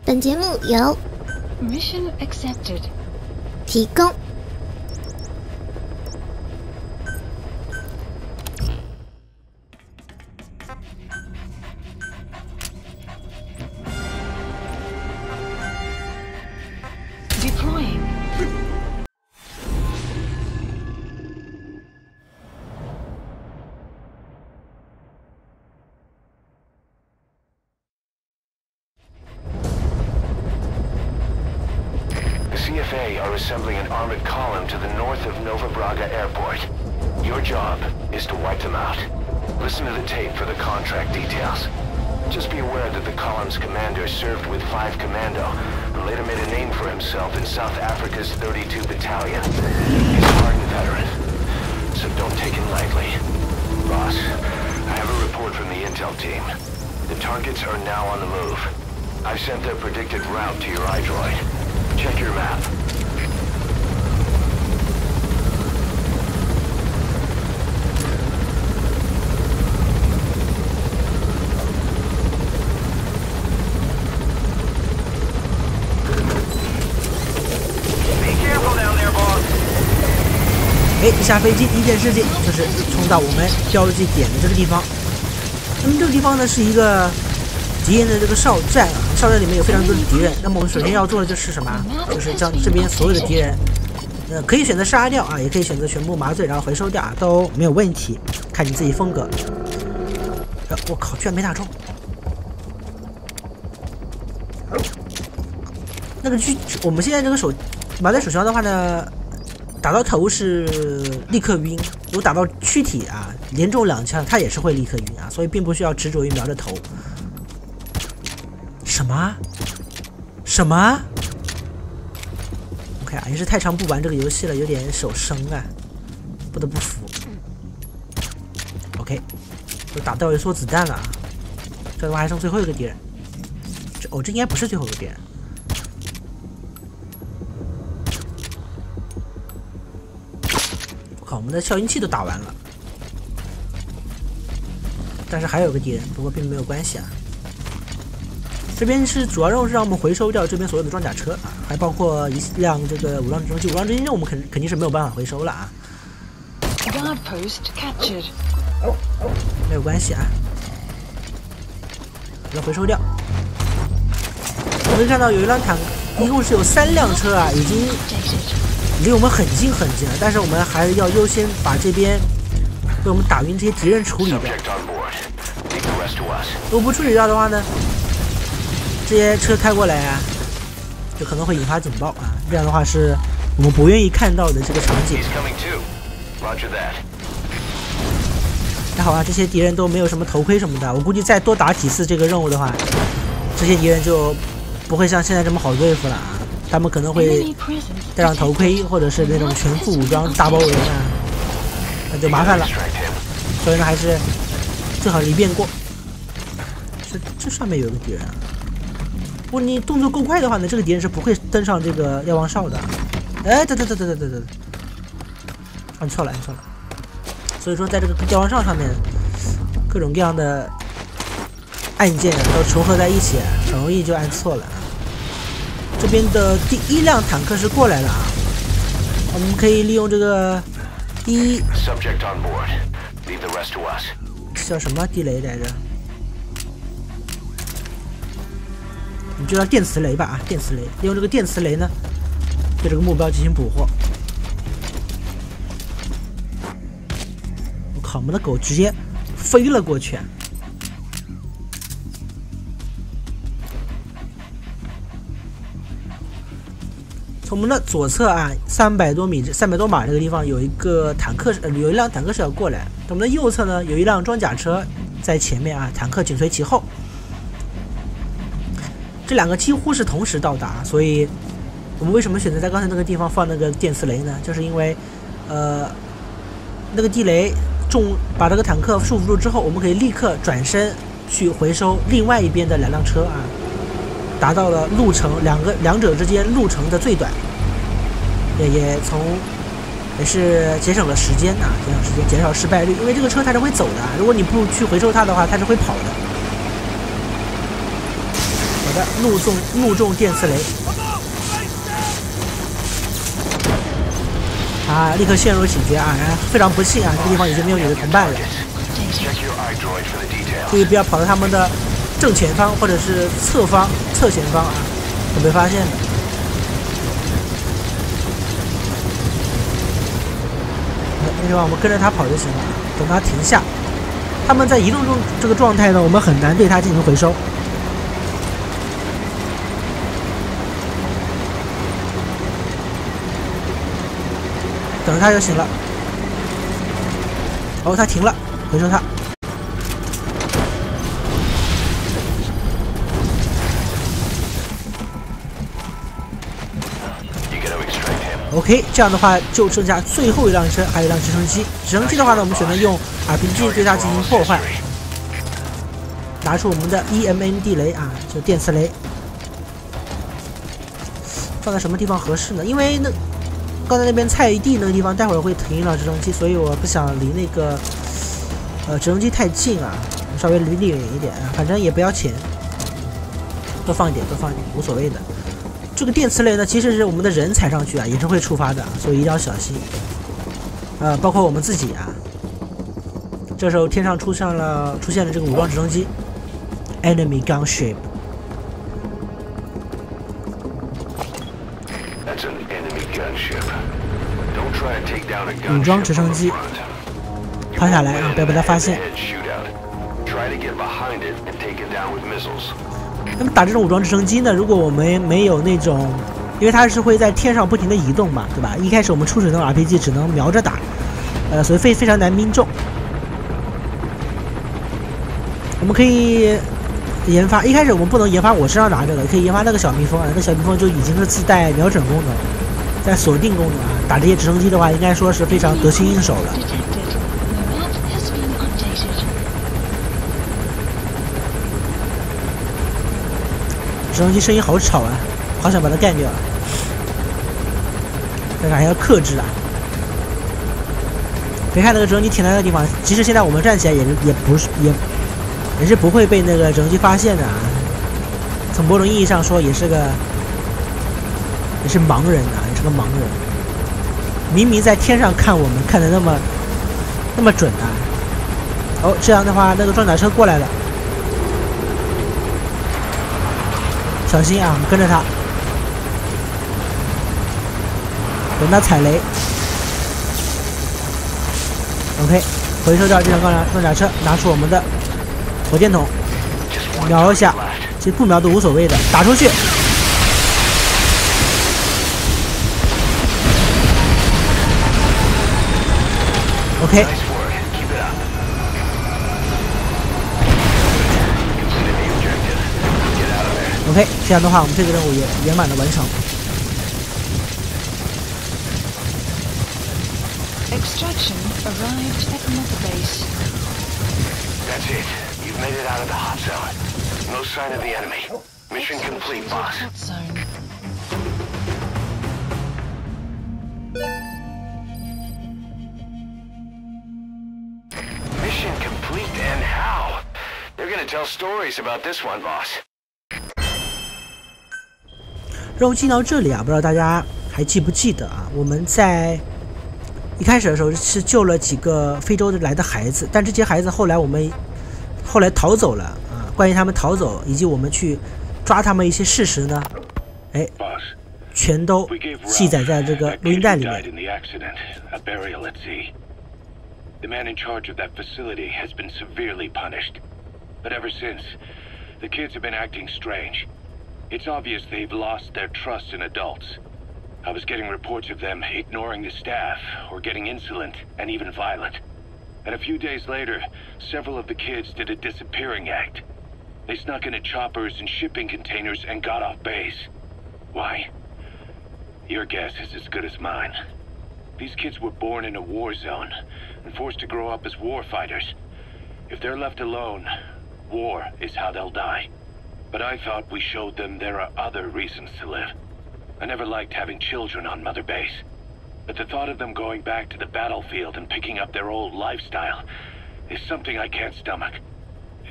本节目由 Mission accepted 提供。Deploying. The CFA are assembling an armored column to the north of Nova Braga Airport. Your job is to wipe them out. Listen to the tape for the contract details. Just be aware that the column's commander served with 5 Commando and later made a name for himself in South Africa's 32 Battalion. He's a hardened veteran, so don't take him lightly. Boss, I have a report from the intel team. The targets are now on the move. I've sent their predicted route to your iDroid. Check your map. 一下飞机，第一件事情就是冲到我们标记点的这个地方。那么这个地方呢是一个敌人的这个哨站啊，哨站里面有非常多的敌人。那么我们首先要做的就是什么？就是将这边所有的敌人，可以选择杀掉啊，也可以选择全部麻醉，然后回收掉啊，都没有问题，看你自己风格。我靠，居然没打中！那个我们现在这个麻醉手枪的话呢，打到头是立刻晕，如果打到躯体啊，连中2枪，它也是会立刻晕啊，所以并不需要执着于瞄着头。什么 ？OK 啊，也是太长不玩这个游戏了，有点手生啊，不得不服。OK， 都打到一梭子弹了啊，这的话还剩最后一个敌人。这应该不是最后一个敌人。我靠，我们的消音器都打完了，但是还有个敌人，不过并没有关系啊。这边是主要任务是让我们回收掉这边所有的装甲车啊，还包括一辆这个武装直升机。武装直升机我们肯定是没有办法回收了啊。没有关系啊，把它回收掉。我们看到有一辆坦克，一共是有3辆车啊，已经离我们很近很近了，但是我们还是要优先把这边被我们打晕这些敌人处理掉。如果不处理掉的话呢，这些车开过来啊，就可能会引发警报啊，这样的话是我们不愿意看到的这个场景。还好啊，这些敌人都没有什么头盔什么的，我估计再多打几次这个任务的话，这些敌人就不会像现在这么好对付了啊，他们可能会戴上头盔或者是那种全副武装大包围啊，那就麻烦了。所以呢，还是最好离便过。这上面有一个敌人啊。如果你动作够快的话呢，这个敌人是不会登上这个瞭望哨的。哎，对，按错了。所以说，在这个瞭望哨上面，各种各样的按键都重合在一起，很容易就按错了。这边的第1辆坦克是过来了啊，我们可以利用这个叫什么地雷来着？我们就叫电磁雷吧啊，电磁雷，利用这个电磁雷呢，对这个目标进行捕获。我靠，我们的狗直接飞了过去。从我们的左侧啊，300多码这个地方有一个坦克，有一辆坦克是要过来。我们的右侧呢，有一辆装甲车在前面啊，坦克紧随其后。这2个几乎是同时到达，所以我们为什么选择在刚才那个地方放那个电磁雷呢？就是因为，那个地雷把这个坦克束缚住之后，我们可以立刻转身去回收另外一边的2辆车啊，达到了路程两者之间路程的最短，也从也是节省了时间啊，节省时间，减少失败率。因为这个车它是会走的，如果你不去回收它的话，它是会跑的。好的，怒中电磁雷。啊！立刻陷入警觉啊！非常不幸啊，这个地方已经没有你的同伴了。注意不要跑到他们的正前方或者是侧前方啊，会被发现的。那地方我们跟着他跑就行了，等他停下。他们在移动中这个状态呢，我们很难对他进行回收。等着他就行了。哦，他停了，回收他。OK， 这样的话就剩下最后一辆车，还有一辆直升机。直升机的话呢，我们选择用 RPG 对它进行破坏，拿出我们的 EMN 雷啊，就电磁雷。放在什么地方合适呢？因为刚才那边菜地那个地方，待会儿会停一辆直升机，所以我不想离那个直升机太近啊，稍微离远一点啊，反正也不要钱，多放一点，无所谓的。这个电磁雷呢，其实是我们的人踩上去啊，也是会触发的，所以一定要小心。包括我们自己啊。这时候天上出现了这个武装直升机 ，enemy gunship。武装直升机趴下来啊，不要被他发现。那么打这种武装直升机呢，如果我们没有那种，因为它是会在天上不停的移动嘛，对吧？一开始我们初始那种 RPG 只能瞄着打，所以非常难命中。我们可以研发，一开始我们不能研发我身上拿这个，可以研发那个小蜜蜂啊，那小蜜蜂就已经是自带瞄准功能，在锁定功能啊。打这些直升机的话，应该说是非常得心应手了。直升机声音好吵啊，好想把它干掉啊！但是还要克制啊。别看那个直升机停在那个地方，即使现在我们站起来，也是不会被那个直升机发现的啊。从某种意义上说，也是盲人啊，也是个盲人。明明在天上看我们看的那么准啊！哦，这样的话，那个装甲车过来了，小心啊，我们跟着他，等他踩雷。OK， 回收掉这辆装甲车，拿出我们的火箭筒，瞄一下，其实不瞄都无所谓的，打出去。OK， OK， 这样的话，我们这个任务也圆满的完成。Extraction arrived at Mother Base. That's it. You've made it out of the hot zone. No sign of the enemy. Mission complete, boss. Hot zone. Mission complete, and how? They're gonna tell stories about this one, boss. 任务进到这里啊，不知道大家还记不记得啊？我们在一开始的时候是救了几个非洲来的孩子，但这些孩子后来逃走了啊。关于他们逃走以及我们去抓他们一些事实呢，全都记载在这个录音带里面。The man in charge of that facility has been severely punished. But ever since, the kids have been acting strange. It's obvious they've lost their trust in adults. I was getting reports of them ignoring the staff, or getting insolent, and even violent. And a few days later, several of the kids did a disappearing act. They snuck into choppers and shipping containers and got off base. Why? Your guess is as good as mine. These kids were born in a war zone and forced to grow up as war fighters. If they're left alone, war is how they'll die. But I thought we showed them there are other reasons to live. I never liked having children on Mother Base. but the thought of them going back to the battlefield and picking up their old lifestyle is something I can't stomach.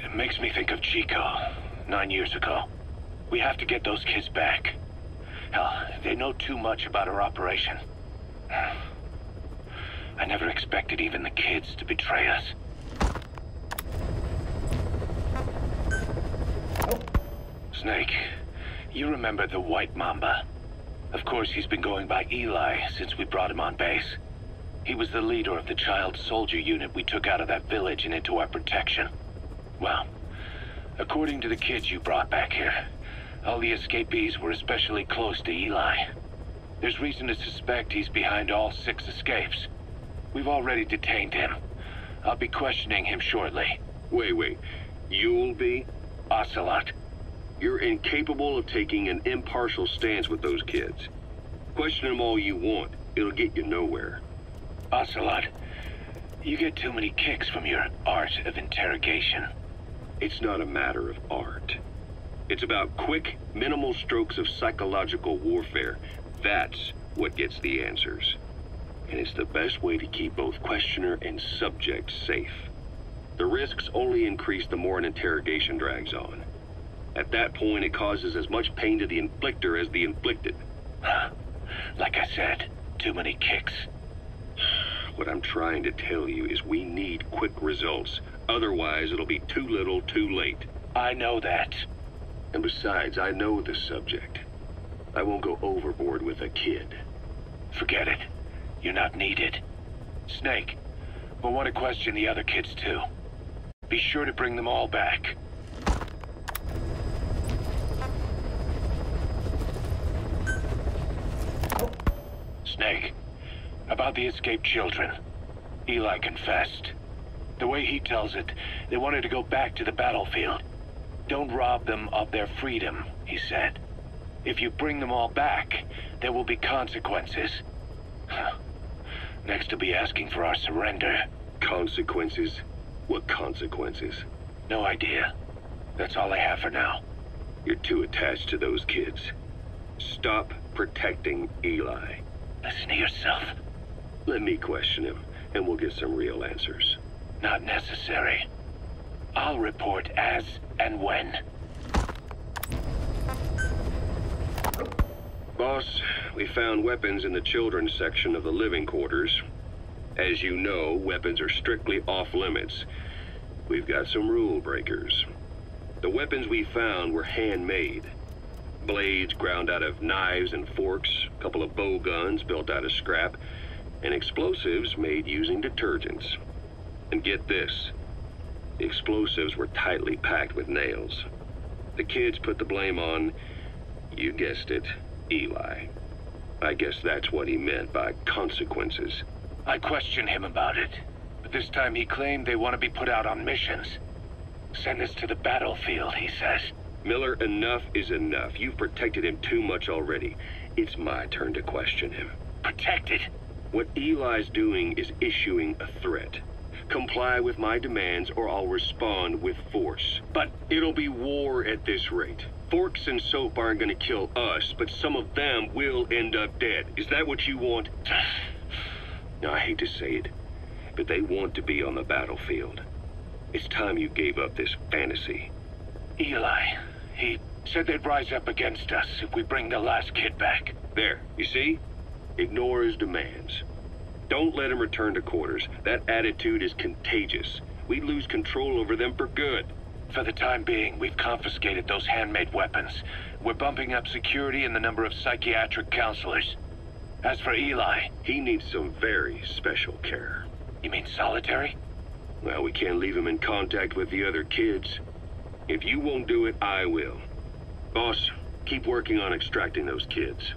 It makes me think of Chico, 9 years ago. We have to get those kids back. Hell, they know too much about our operation. I never expected even the kids to betray us. Snake, you remember the White Mamba? Of course, he's been going by Eli since we brought him on base. He was the leader of the child soldier unit we took out of that village and into our protection. Well, according to the kids you brought back here, all the escapees were especially close to Eli. There's reason to suspect he's behind all 6 escapes. We've already detained him. I'll be questioning him shortly. Wait. You'll be? Ocelot. You're incapable of taking an impartial stance with those kids. Question them all you want. It'll get you nowhere. Ocelot, you get too many kicks from your art of interrogation. It's not a matter of art. It's about quick, minimal strokes of psychological warfare. That's what gets the answers. And it's the best way to keep both questioner and subject safe. The risks only increase the more an interrogation drags on. At that point, it causes as much pain to the inflictor as the inflicted. Like I said, too many kicks. What I'm trying to tell you is we need quick results. Otherwise, it'll be too little, too late. I know that. And besides, I know the subject. I won't go overboard with a kid. Forget it. You're not needed. Snake, we'll want to question the other kids too. Be sure to bring them all back. Snake, about the escaped children. Eli confessed. The way he tells it, they wanted to go back to the battlefield. Don't rob them of their freedom, he said. If you bring them all back, there will be consequences. Next, he'll be asking for our surrender. Consequences? What consequences? No idea. That's all I have for now. You're too attached to those kids. Stop protecting Eli. Listen to yourself. Let me question him, and we'll get some real answers. Not necessary. I'll report as and when. Boss, we found weapons in the children's section of the living quarters. As you know, weapons are strictly off limits. We've got some rule breakers. The weapons we found were handmade. Blades ground out of knives and forks, a couple of bow guns built out of scrap, and explosives made using detergents. And get this, the explosives were tightly packed with nails. The kids put the blame on, you guessed it, Eli. I guess that's what he meant by consequences. I questioned him about it, but this time he claimed they want to be put out on missions. Send us to the battlefield, he says. Miller, enough is enough. You've protected him too much already. It's my turn to question him. Protected? What Eli's doing is issuing a threat. Comply with my demands or I'll respond with force. But it'll be war at this rate. Forks and soap aren't gonna kill us, but some of them will end up dead. Is that what you want? Now, I hate to say it, but they want to be on the battlefield. It's time you gave up this fantasy. Eli, he said they'd rise up against us if we bring the last kid back. There, you see? Ignore his demands. Don't let him return to quarters. That attitude is contagious. We lose control over them for good. For the time being, we've confiscated those handmade weapons. We're bumping up security and the number of psychiatric counselors. As for Eli, he needs some very special care. You mean solitary? Well, we can't leave him in contact with the other kids. If you won't do it, I will. Boss, keep working on extracting those kids.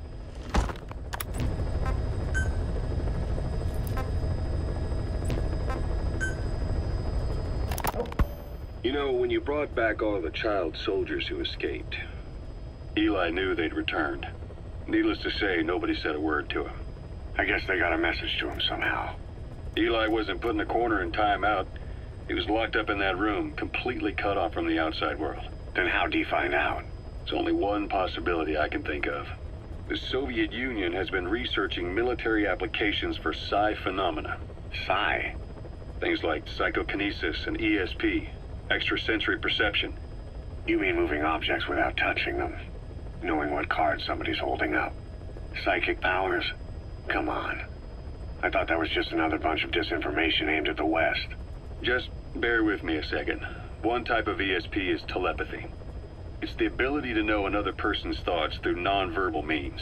You know, when you brought back all the child soldiers who escaped, Eli knew they'd returned. Needless to say, nobody said a word to him. I guess they got a message to him somehow. Eli wasn't put in the corner in timeout. He was locked up in that room, completely cut off from the outside world. Then how'd he find out? There's only one possibility I can think of. The Soviet Union has been researching military applications for psi phenomena. Psi? Things like psychokinesis and ESP, extrasensory perception. You mean moving objects without touching them? Knowing what card somebody's holding up? Psychic powers? Come on. I thought that was just another bunch of disinformation aimed at the West. Just bear with me a second. One type of ESP is telepathy. It's the ability to know another person's thoughts through non-verbal means.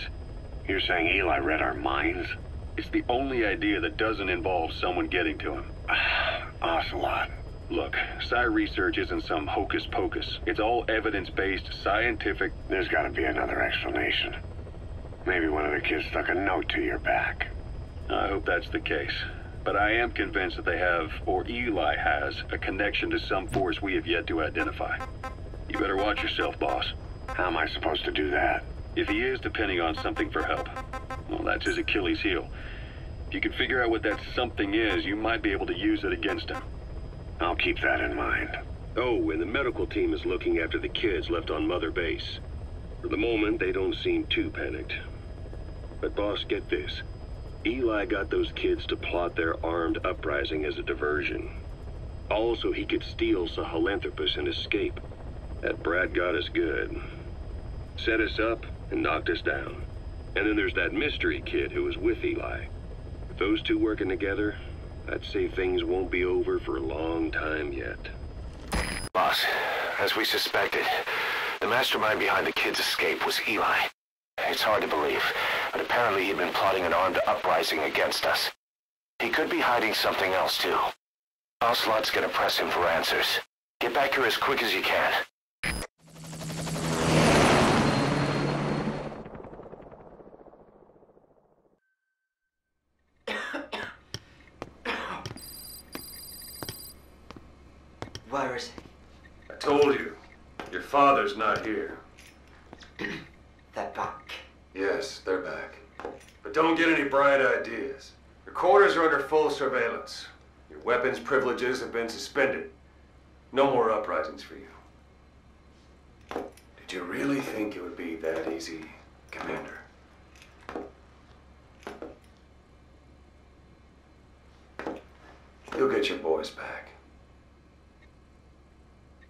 You're saying Eli read our minds? It's the only idea that doesn't involve someone getting to him. Ocelot. Look, psi research isn't some hocus pocus. It's all evidence-based, scientific... There's gotta be another explanation. Maybe one of the kids stuck a note to your back. I hope that's the case. But I am convinced that they have, or Eli has, a connection to some force we have yet to identify. You better watch yourself, boss. How am I supposed to do that? If he is depending on something for help, well, that's his Achilles heel. If you can figure out what that something is, you might be able to use it against him. I'll keep that in mind. Oh, and the medical team is looking after the kids left on Mother Base. For the moment, they don't seem too panicked. But boss, get this. Eli got those kids to plot their armed uprising as a diversion. Also, he could steal Sahelanthropus and escape. That brat got us good. Set us up and knocked us down. And then there's that mystery kid who was with Eli. With those two working together, I'd say things won't be over for a long time yet. Boss, as we suspected, the mastermind behind the kids' escape was Eli. It's hard to believe, but apparently he'd been plotting an armed uprising against us. He could be hiding something else, too. Ocelot's gonna press him for answers. Get back here as quick as you can. Where is he? I told you. Your father's not here. They're back. Yes, they're back. But don't get any bright ideas. Your quarters are under full surveillance. Your weapons privileges have been suspended. No more uprisings for you. Did you really think it would be that easy, Commander? You'll get your boys back.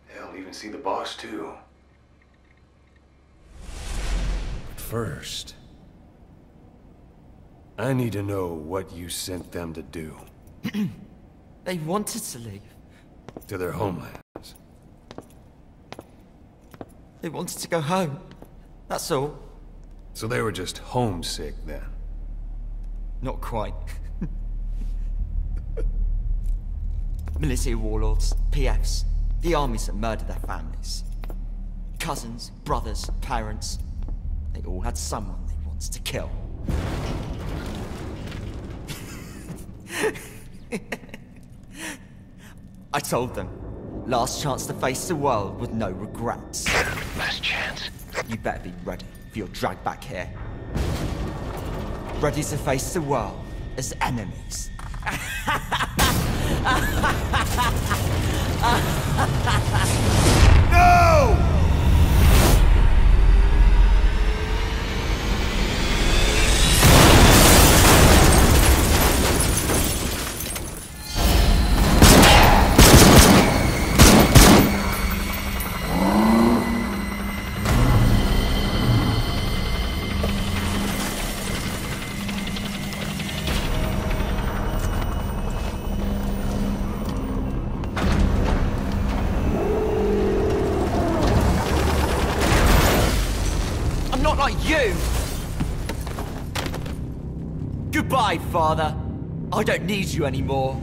Hell, even see the boss, too. But first, I need to know what you sent them to do. They wanted to leave. To their homelands. They wanted to go home. That's all. So they were just homesick then? Not quite. Militia warlords, PFs, the armies that murdered their families. Cousins, brothers, parents. They all had someone they wanted to kill. I told them, last chance to face the world with no regrets. Last chance. You better be ready for your drag back here. Ready to face the world as enemies. No! You! Goodbye, Father. I don't need you anymore.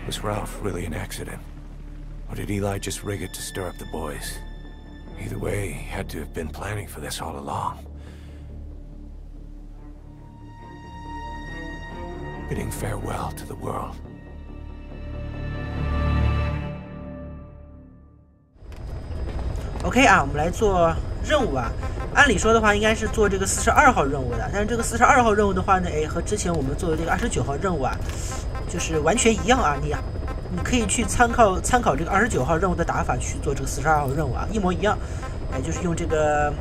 Was Ralph really an accident? Or did Eli just rig it to stir up the boys? Either way, he had to have been planning for this all along. Bidding farewell to the world. OK 啊，我们来做任务啊。按理说的话，应该是做这个42号任务的，但是这个42号任务的话呢，和之前我们做的这个29号任务啊，就是完全一样啊。你可以去参考这个29号任务的打法去做这个42号任务啊，一模一样。就是用这个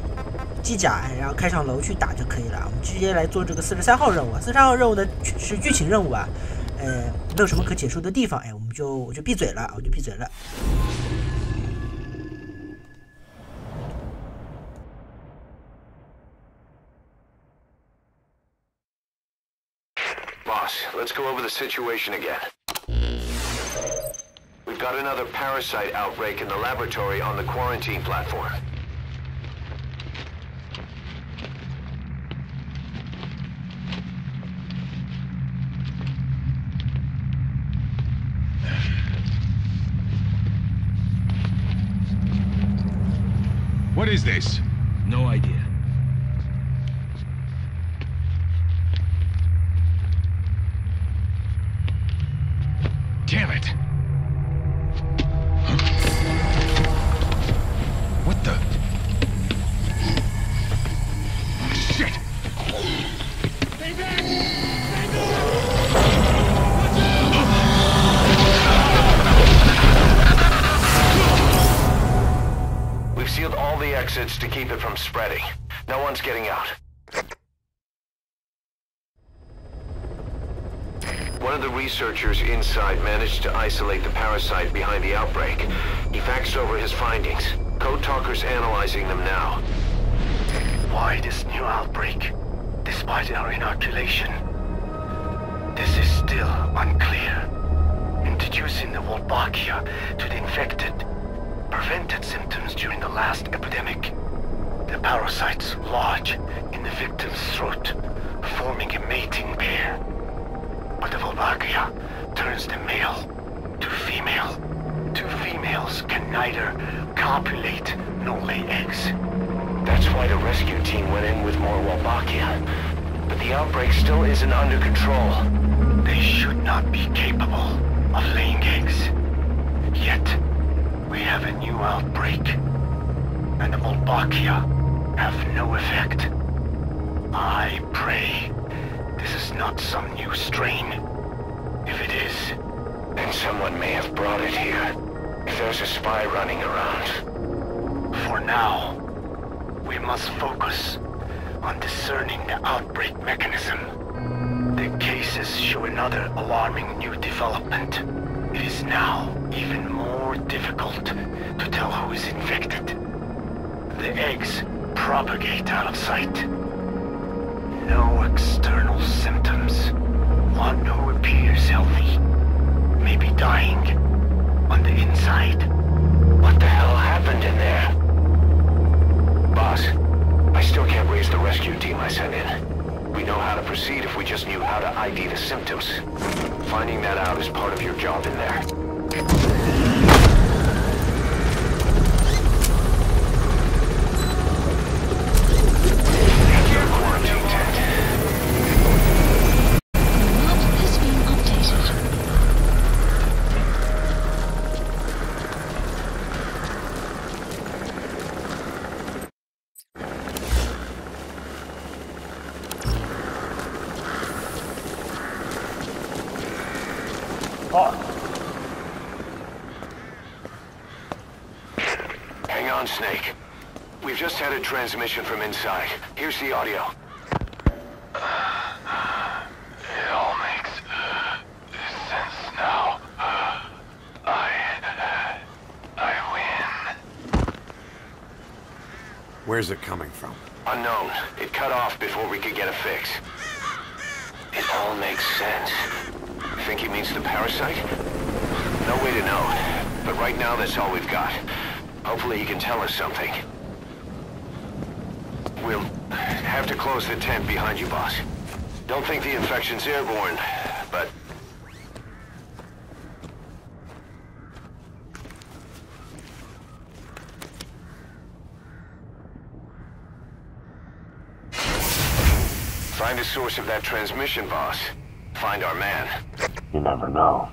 机甲，然后开上楼去打就可以了。我们直接来做这个43号任务啊。43号任务呢是剧情任务啊，没有什么可解说的地方，我就闭嘴了，我就闭嘴了。Boss, let's go over the situation again. We've got another parasite outbreak in the laboratory on the quarantine platform. What is this? No idea. Damn it! What the? Shit! Stay back! Stay back! We've sealed all the exits to keep it from spreading. No one's getting out. One of the researchers inside managed to isolate the parasite behind the outbreak. He faxed over his findings. Code Talker's analyzing them now. Why this new outbreak, despite our inoculation? This is still unclear. Introducing the Wolbachia to the infected prevented symptoms during the last epidemic. The parasites lodge in the victim's throat, forming a mating pair. But the Wolbachia turns the male to female. Two females can neither copulate nor lay eggs. That's why the rescue team went in with more Wolbachia. But the outbreak still isn't under control. They should not be capable of laying eggs. Yet, we have a new outbreak. And the Wolbachia have no effect. I pray this is not some new strain. If it is, then someone may have brought it here. If there's a spy running around. For now, we must focus on discerning the outbreak mechanism. The cases show another alarming new development. It is now even more difficult to tell who is infected. The eggs propagate out of sight. No external symptoms. One who appears healthy may be dying on the inside. What the hell happened in there? Boss, I still can't raise the rescue team I sent in. We know how to proceed if we just knew how to ID the symptoms. Finding that out is part of your job in there. Hang on, Snake. We've just had a transmission from inside. Here's the audio. It all makes sense now. I win. Where's it coming from? Unknown. It cut off before we could get a fix. It all makes sense. Think he means the parasite? No way to know. But right now, that's all we've got. Hopefully he can tell us something. We'll have to close the tent behind you, boss. Don't think the infection's airborne, but... find the source of that transmission, boss. Find our man. You never know.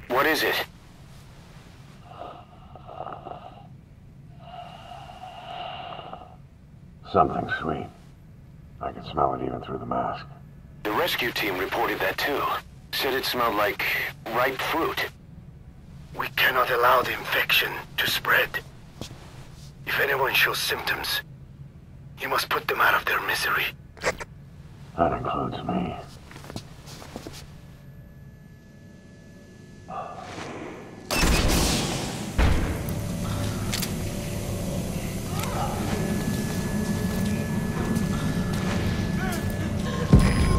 What is it? Something sweet. I can smell it even through the mask. The rescue team reported that too. Said it smelled like ripe fruit. We cannot allow the infection to spread. If anyone shows symptoms, you must put them out of their misery. That includes me.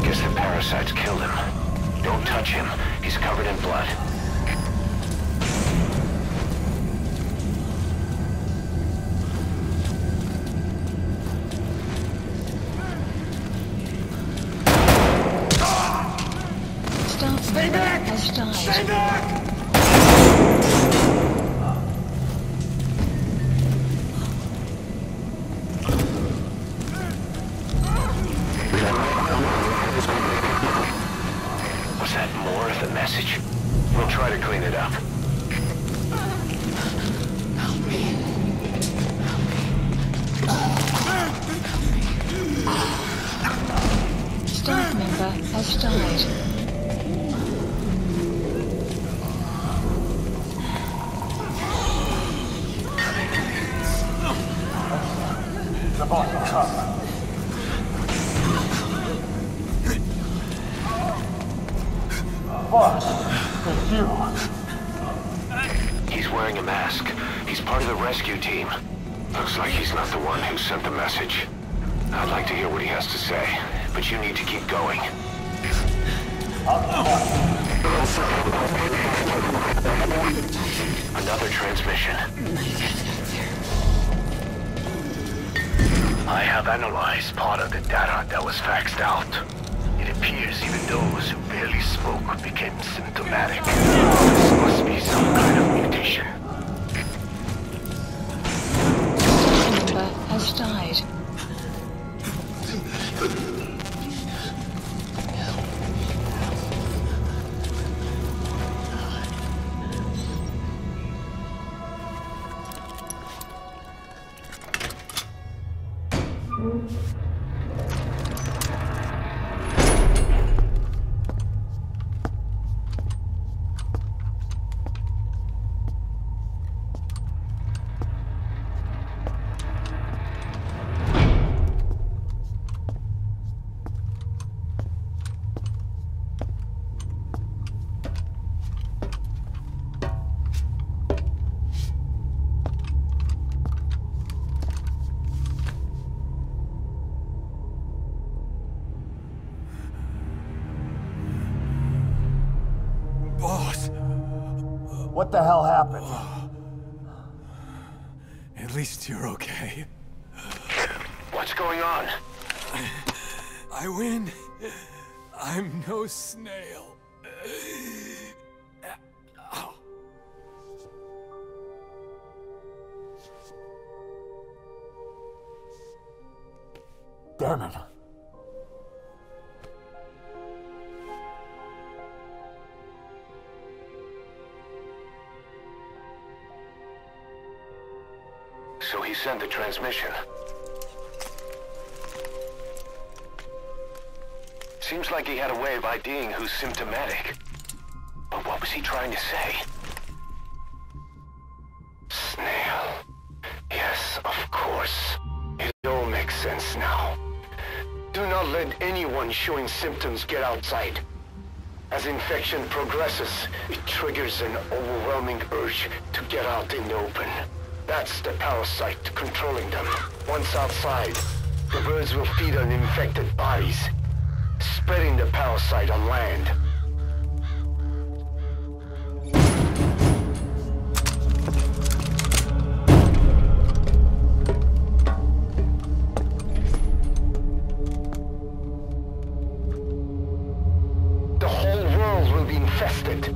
Guess the parasites killed him. Don't touch him. He's covered in blood. Stay back! Has died. Stay back! Was that more of the message? We'll try to clean it up. Staff member has died. The boss will come. Boss, it's you. He's wearing a mask. He's part of the rescue team. Looks like he's not the one who sent the message. I'd like to hear what he has to say, but you need to keep going. Another transmission. I have analyzed part of the data that was faxed out. It appears even those who barely spoke became symptomatic. This must be some kind of mutation. Staff member has died. What the hell happened? At least you're okay. What's going on? I win. I'm no snail. Damn it. So he sent the transmission. Seems like he had a way of IDing who's symptomatic. But what was he trying to say? Snail. Yes, of course. It all makes sense now. Do not let anyone showing symptoms get outside. As infection progresses, it triggers an overwhelming urge to get out in the open. That's the parasite controlling them. Once outside, the birds will feed on infected bodies, spreading the parasite on land. The whole world will be infested.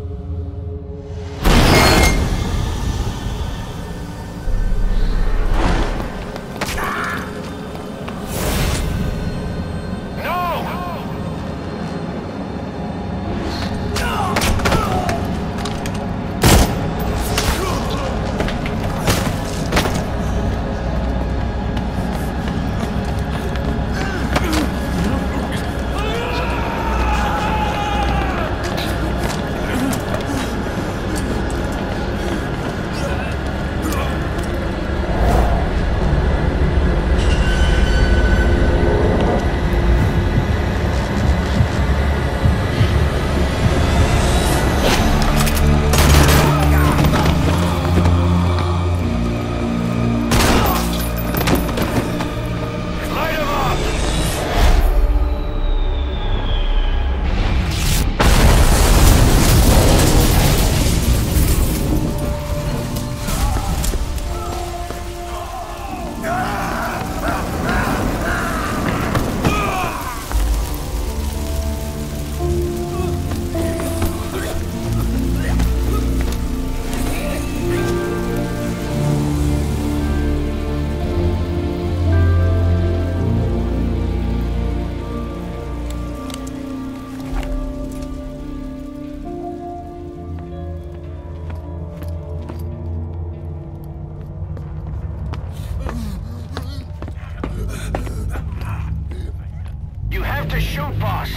To shoot, boss!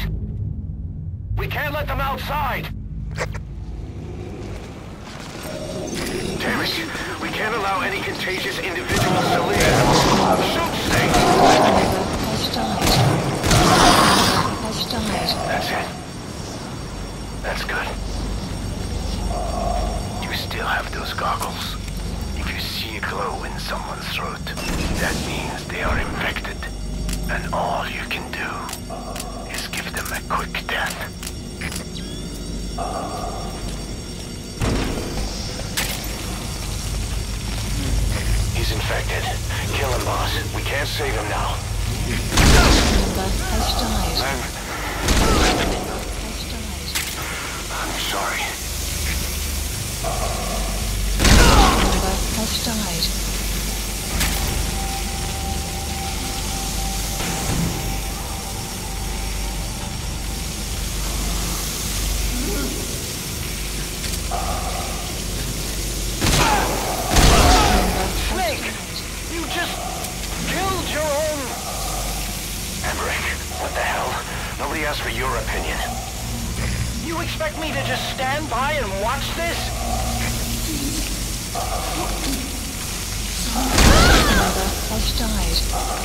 We can't let them outside! Damn it! We can't allow any contagious individuals to live! Shoot, Snake! That's it. That's good. You still have those goggles. If you see a glow in someone's throat, that means they are infected. And all you can do is give them a quick death. He's infected. Kill him, boss. We can't save him now. I'm sorry. Has died. Ask for your opinion. You expect me to just stand by and watch this? Mother has died.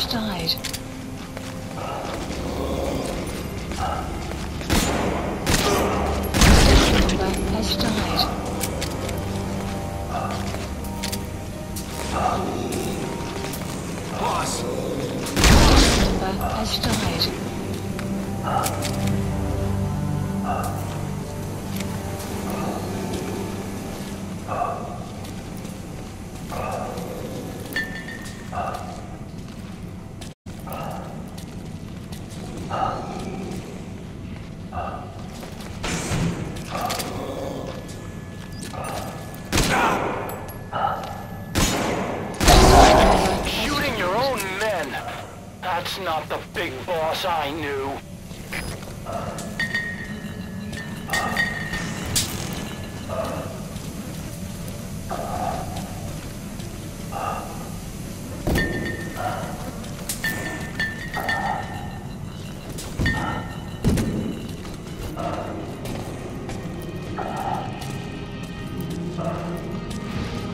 has died. Member has died. Boss! Member has died. Shooting your own men! That's not the big boss I knew.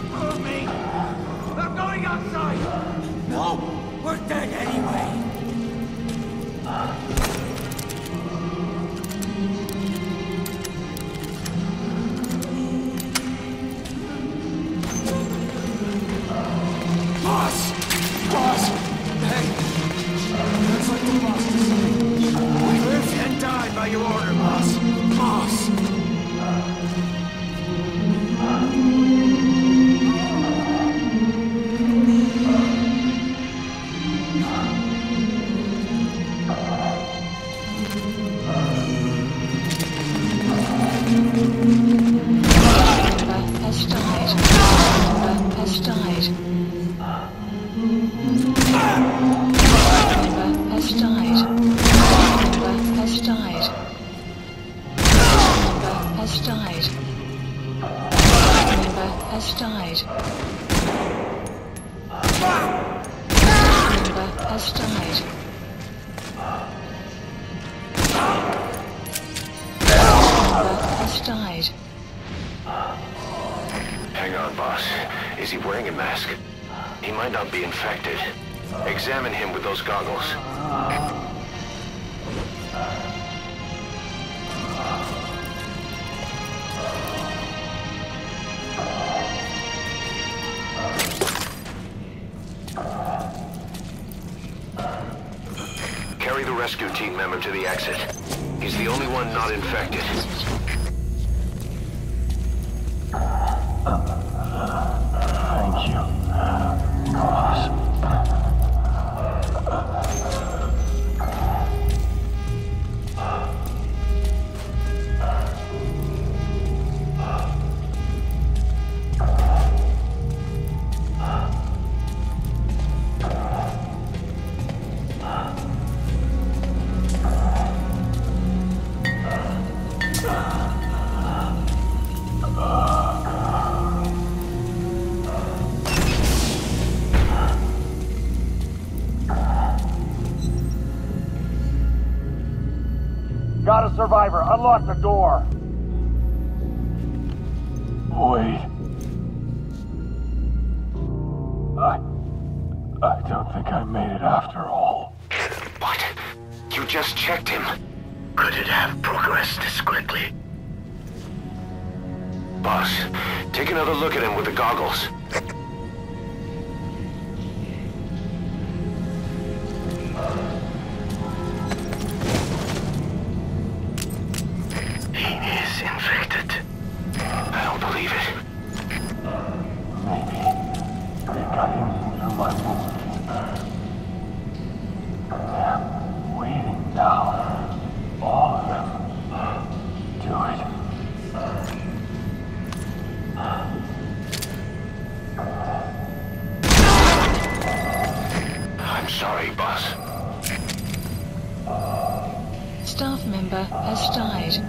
Move me! They're going outside! No! We're dead anyway! Boss! Boss! Hey! That's like the boss to say. We live and die by your order, boss. Boss! Member has died. Member has died. Member has died. Member has died. Member has died. Member has died. Member has died. Member has died. Hang on, boss. Is he wearing a mask? He might not be infected. Examine him with those goggles. Carry the rescue team member to the exit. He's the only one not infected. Thank you, boss. Got a survivor. Unlock the door. Wait. I don't think I made it after all. What? You just checked him. Could it have progressed this quickly? Boss, take another look at him with the goggles. He is infected. I don't believe it. Maybe they got him through my wound. They're waiting now. All of them. Do it. I'm sorry, boss. Staff member has died.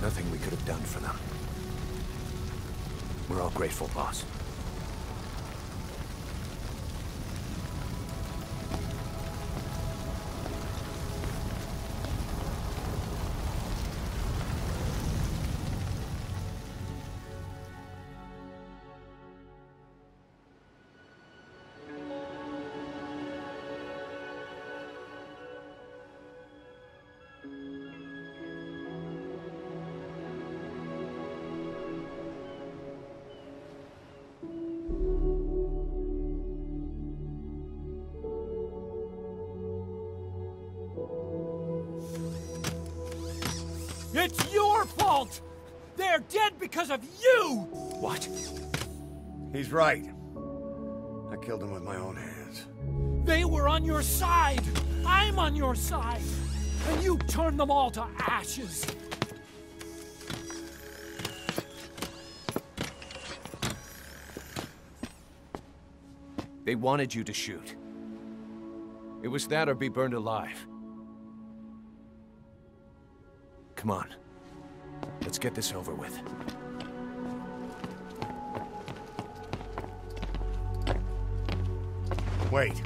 nothing we could have done for them. We're all grateful, boss. It's your fault! They're dead because of you! What? He's right. I killed him with my own hands. They were on your side! I'm on your side! And you turned them all to ashes! They wanted you to shoot. It was that or be burned alive. Come on. Let's get this over with. Wait.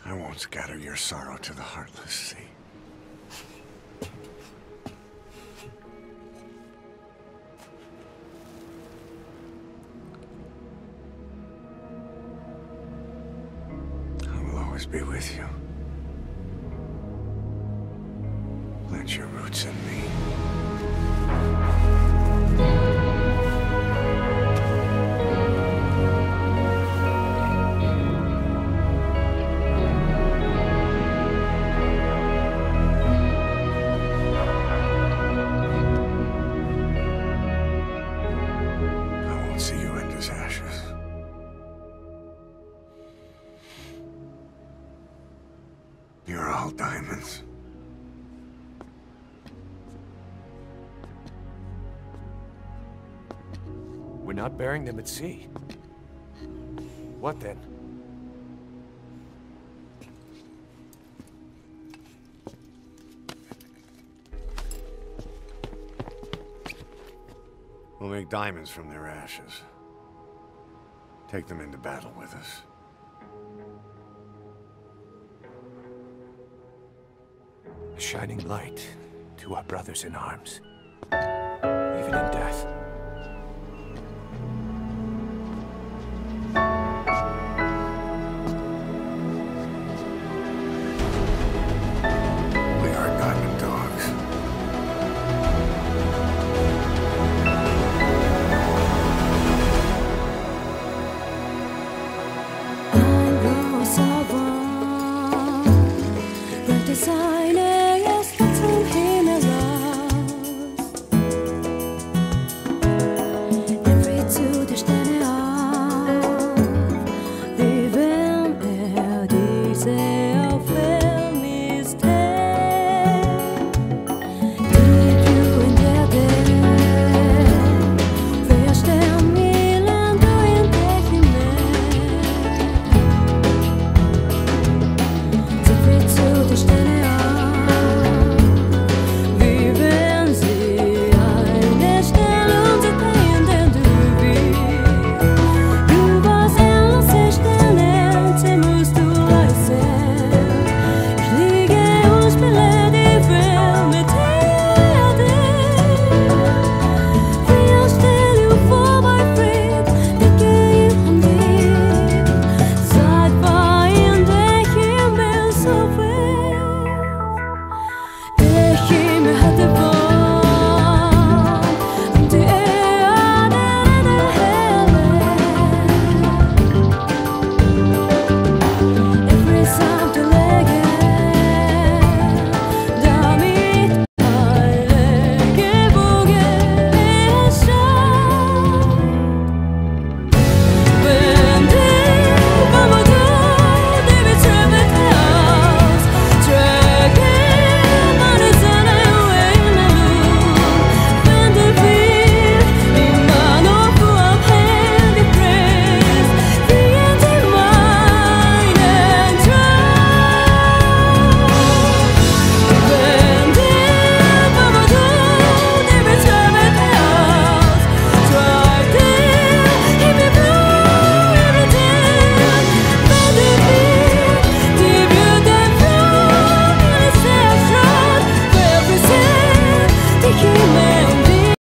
I won't scatter your sorrow to the heartless sea. I will always be with you. Plant your roots in me. You're all diamonds. We're not burying them at sea. What then? We'll make diamonds from their ashes. Take them into battle with us. A shining light to our brothers in arms, even in death. We are diamond dogs. Him had the